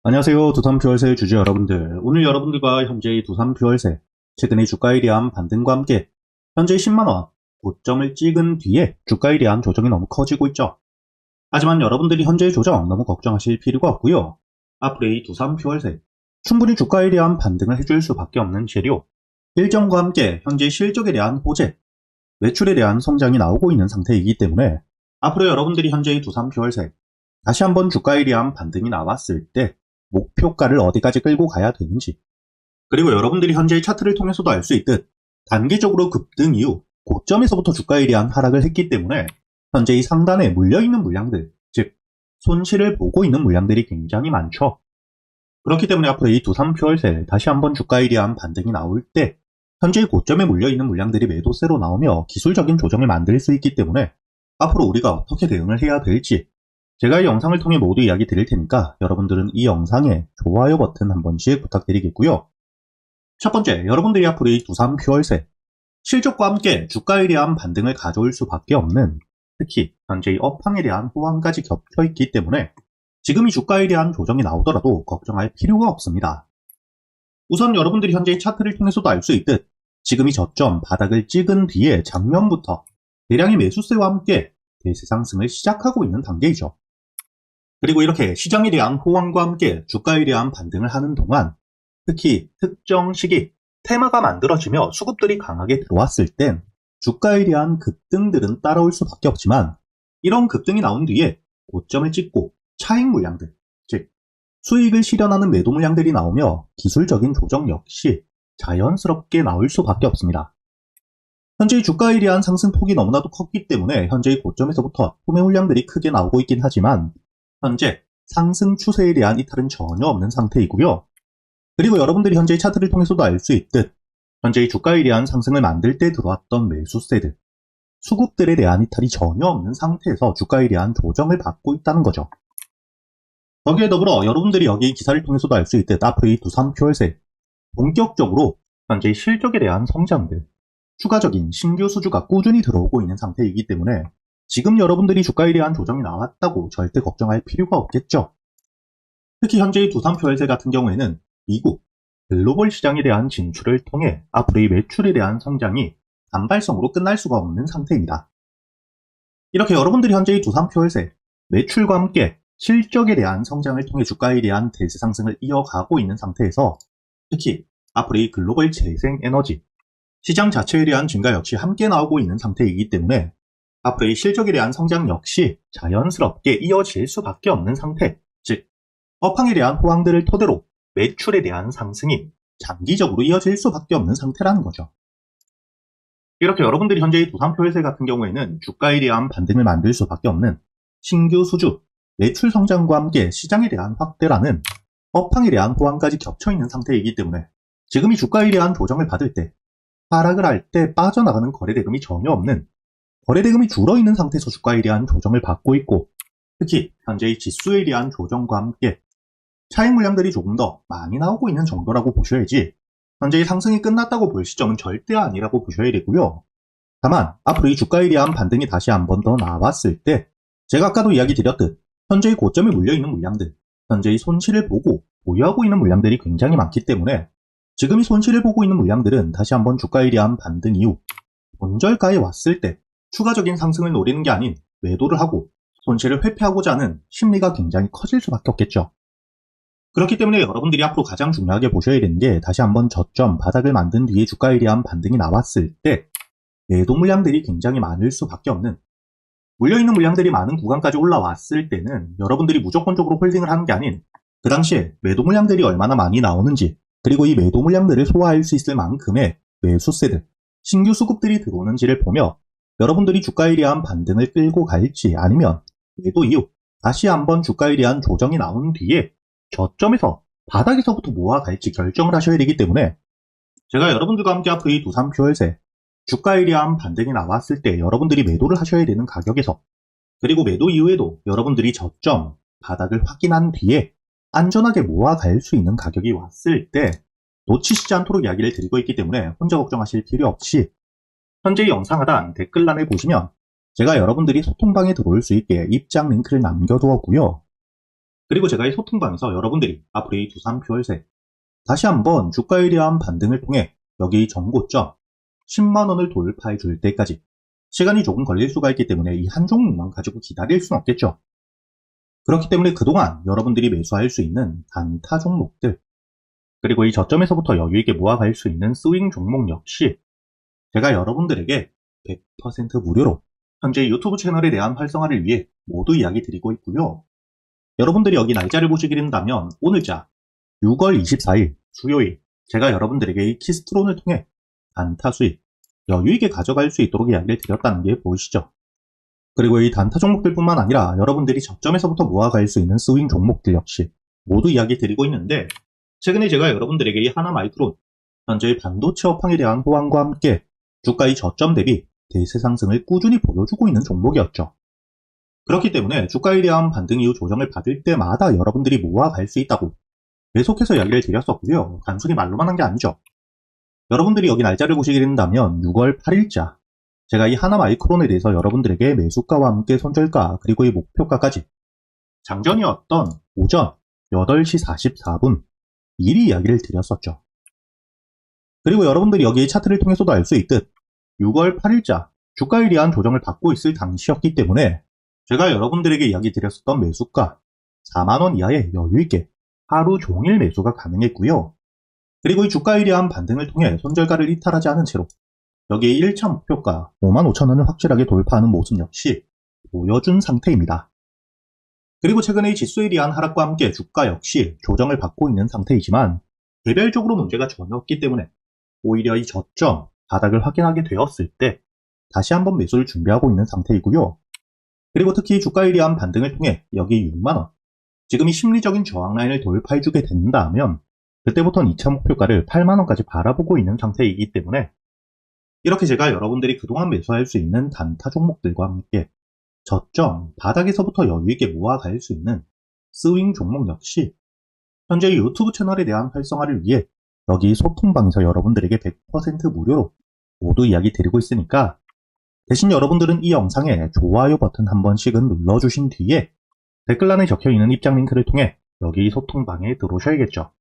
안녕하세요. 두산퓨얼세 주주 여러분들. 오늘 여러분들과 현재의 두산퓨얼세, 최근의 주가에 대한 반등과 함께 현재 10만원 고점을 찍은 뒤에 주가에 대한 조정이 너무 커지고 있죠. 하지만 여러분들이 현재의 조정 너무 걱정하실 필요가 없고요. 앞으로의 두산퓨얼세, 충분히 주가에 대한 반등을 해줄 수밖에 없는 재료, 일정과 함께 현재 실적에 대한 호재, 매출에 대한 성장이 나오고 있는 상태이기 때문에 앞으로 여러분들이 현재의 두산퓨얼세, 다시 한번 주가에 대한 반등이 나왔을 때 목표가를 어디까지 끌고 가야 되는지, 그리고 여러분들이 현재의 차트를 통해서도 알 수 있듯 단기적으로 급등 이후 고점에서부터 주가에 대한 하락을 했기 때문에 현재의 상단에 물려있는 물량들, 즉 손실을 보고 있는 물량들이 굉장히 많죠. 그렇기 때문에 앞으로 이 두산퓨얼세 다시 한번 주가에 대한 반등이 나올 때 현재의 고점에 물려있는 물량들이 매도세로 나오며 기술적인 조정을 만들 수 있기 때문에 앞으로 우리가 어떻게 대응을 해야 될지 제가 이 영상을 통해 모두 이야기 드릴 테니까 여러분들은 이 영상에 좋아요 버튼 한 번씩 부탁드리겠고요. 첫 번째, 여러분들이 앞으로 이 두산퓨얼세, 실적과 함께 주가에 대한 반등을 가져올 수밖에 없는, 특히 현재의 업황에 대한 호황까지 겹쳐있기 때문에 지금 이 주가에 대한 조정이 나오더라도 걱정할 필요가 없습니다. 우선 여러분들이 현재의 차트를 통해서도 알 수 있듯 지금 이 저점 바닥을 찍은 뒤에 작년부터 대량의 매수세와 함께 대세 상승을 시작하고 있는 단계이죠. 그리고 이렇게 시장에 대한 호황과 함께 주가에 대한 반등을 하는 동안 특히 특정 시기 테마가 만들어지며 수급들이 강하게 들어왔을 땐 주가에 대한 급등들은 따라올 수밖에 없지만 이런 급등이 나온 뒤에 고점을 찍고 차익 물량들, 즉 수익을 실현하는 매도 물량들이 나오며 기술적인 조정 역시 자연스럽게 나올 수밖에 없습니다. 현재의 주가에 대한 상승폭이 너무나도 컸기 때문에 현재의 고점에서부터 소매 물량들이 크게 나오고 있긴 하지만 현재 상승 추세에 대한 이탈은 전혀 없는 상태이고요. 그리고 여러분들이 현재의 차트를 통해서도 알 수 있듯 현재의 주가에 대한 상승을 만들 때 들어왔던 매수세들, 수급들에 대한 이탈이 전혀 없는 상태에서 주가에 대한 조정을 받고 있다는 거죠. 거기에 더불어 여러분들이 여기 기사를 통해서도 알 수 있듯 앞으로 이 두산퓨얼세, 본격적으로 현재의 실적에 대한 성장들, 추가적인 신규 수주가 꾸준히 들어오고 있는 상태이기 때문에 지금 여러분들이 주가에 대한 조정이 나왔다고 절대 걱정할 필요가 없겠죠. 특히 현재의 두산퓨얼세 같은 경우에는 미국, 글로벌 시장에 대한 진출을 통해 앞으로의 매출에 대한 성장이 단발성으로 끝날 수가 없는 상태입니다. 이렇게 여러분들이 현재의 두산퓨얼세, 매출과 함께 실적에 대한 성장을 통해 주가에 대한 대세 상승을 이어가고 있는 상태에서 특히 앞으로의 글로벌 재생에너지, 시장 자체에 대한 증가 역시 함께 나오고 있는 상태이기 때문에 앞으로의 실적에 대한 성장 역시 자연스럽게 이어질 수밖에 없는 상태, 즉 업황에 대한 호황들을 토대로 매출에 대한 상승이 장기적으로 이어질 수밖에 없는 상태라는 거죠. 이렇게 여러분들이 현재의 두산퓨얼세 같은 경우에는 주가에 대한 반등을 만들 수밖에 없는 신규 수주, 매출 성장과 함께 시장에 대한 확대라는 업황에 대한 호황까지 겹쳐있는 상태이기 때문에 지금 이 주가에 대한 조정을 받을 때 하락을 할 때 빠져나가는 거래대금이 전혀 없는, 거래대금이 줄어있는 상태에서 주가에 대한 조정을 받고 있고 특히 현재의 지수에 대한 조정과 함께 차익 물량들이 조금 더 많이 나오고 있는 정도라고 보셔야지 현재의 상승이 끝났다고 볼 시점은 절대 아니라고 보셔야 되고요. 다만 앞으로 이 주가에 대한 반등이 다시 한 번 더 나왔을 때 제가 아까도 이야기 드렸듯 현재의 고점에 물려있는 물량들, 현재의 손실을 보고 보유하고 있는 물량들이 굉장히 많기 때문에 지금 이 손실을 보고 있는 물량들은 다시 한번 주가에 대한 반등 이후 본절가에 왔을 때 추가적인 상승을 노리는 게 아닌 매도를 하고 손실을 회피하고자 하는 심리가 굉장히 커질 수밖에 없겠죠. 그렇기 때문에 여러분들이 앞으로 가장 중요하게 보셔야 되는 게 다시 한번 저점 바닥을 만든 뒤에 주가에 대한 반등이 나왔을 때 매도 물량들이 굉장히 많을 수밖에 없는, 물려있는 물량들이 많은 구간까지 올라왔을 때는 여러분들이 무조건적으로 홀딩을 하는 게 아닌 그 당시에 매도 물량들이 얼마나 많이 나오는지, 그리고 이 매도 물량들을 소화할 수 있을 만큼의 매수세들, 신규 수급들이 들어오는지를 보며 여러분들이 주가에 대한 반등을 끌고 갈지 아니면 매도 이후 다시 한번 주가에 대한 조정이 나온 뒤에 저점에서 바닥에서부터 모아갈지 결정을 하셔야 되기 때문에 제가 여러분들과 함께 앞으로 이 두산퓨얼세, 주가에 대한 반등이 나왔을 때 여러분들이 매도를 하셔야 되는 가격에서, 그리고 매도 이후에도 여러분들이 저점 바닥을 확인한 뒤에 안전하게 모아갈 수 있는 가격이 왔을 때 놓치시지 않도록 이야기를 드리고 있기 때문에 혼자 걱정하실 필요 없이 현재 영상 하단 댓글란에 보시면 제가 여러분들이 소통방에 들어올 수 있게 입장 링크를 남겨두었고요. 그리고 제가 이 소통방에서 여러분들이 앞으로 이 두산 퓨얼세 다시 한번 주가에 대한 반등을 통해 여기 정고점 10만원을 돌파해 줄 때까지 시간이 조금 걸릴 수가 있기 때문에 이 한 종목만 가지고 기다릴 수는 없겠죠. 그렇기 때문에 그동안 여러분들이 매수할 수 있는 단타 종목들, 그리고 이 저점에서부터 여유있게 모아갈 수 있는 스윙 종목 역시 제가 여러분들에게 100% 무료로 현재 유튜브 채널에 대한 활성화를 위해 모두 이야기 드리고 있고요. 여러분들이 여기 날짜를 보시게 된다면 오늘자 6월 24일 수요일 제가 여러분들에게 이 키스트론을 통해 단타 수익 여유있게 가져갈 수 있도록 이야기를 드렸다는 게 보이시죠? 그리고 이 단타 종목들뿐만 아니라 여러분들이 저점에서부터 모아갈 수 있는 스윙 종목들 역시 모두 이야기 드리고 있는데, 최근에 제가 여러분들에게 이 하나마이크론 현재 반도체 업황에 대한 호황과 함께 주가의 저점 대비 대세 상승을 꾸준히 보여주고 있는 종목이었죠. 그렇기 때문에 주가에 대한 반등 이후 조정을 받을 때마다 여러분들이 모아갈 수 있다고 계속해서 이야기를 드렸었고요. 단순히 말로만 한 게 아니죠. 여러분들이 여기 날짜를 보시게 된다면 6월 8일자 제가 이 하나마이크론에 대해서 여러분들에게 매수가와 함께 손절가 그리고 이 목표가까지 장전이었던 오전 8시 44분 미리 이야기를 드렸었죠. 그리고 여러분들이 여기 차트를 통해서도 알 수 있듯 6월 8일자 주가에 대한 조정을 받고 있을 당시였기 때문에 제가 여러분들에게 이야기 드렸었던 매수가 4만원 이하의 여유있게 하루 종일 매수가 가능했고요. 그리고 이 주가에 대한 반등을 통해 손절가를 이탈하지 않은 채로 여기에 1차 목표가 55,000원을 확실하게 돌파하는 모습 역시 보여준 상태입니다. 그리고 최근에 이 지수에 대한 하락과 함께 주가 역시 조정을 받고 있는 상태이지만 개별적으로 문제가 전혀 없기 때문에 오히려 이 저점 바닥을 확인하게 되었을 때 다시 한번 매수를 준비하고 있는 상태이고요. 그리고 특히 주가에 대한 반등을 통해 여기 6만원, 지금 이 심리적인 저항 라인을 돌파해주게 된다면 그때부터는 2차 목표가를 8만원까지 바라보고 있는 상태이기 때문에 이렇게 제가 여러분들이 그동안 매수할 수 있는 단타 종목들과 함께 저점 바닥에서부터 여유있게 모아갈 수 있는 스윙 종목 역시 현재 유튜브 채널에 대한 활성화를 위해 여기 소통방에서 여러분들에게 100% 무료로 모두 이야기 드리고 있으니까 대신 여러분들은 이 영상에 좋아요 버튼 한 번씩은 눌러주신 뒤에 댓글란에 적혀있는 입장 링크를 통해 여기 소통방에 들어오셔야겠죠.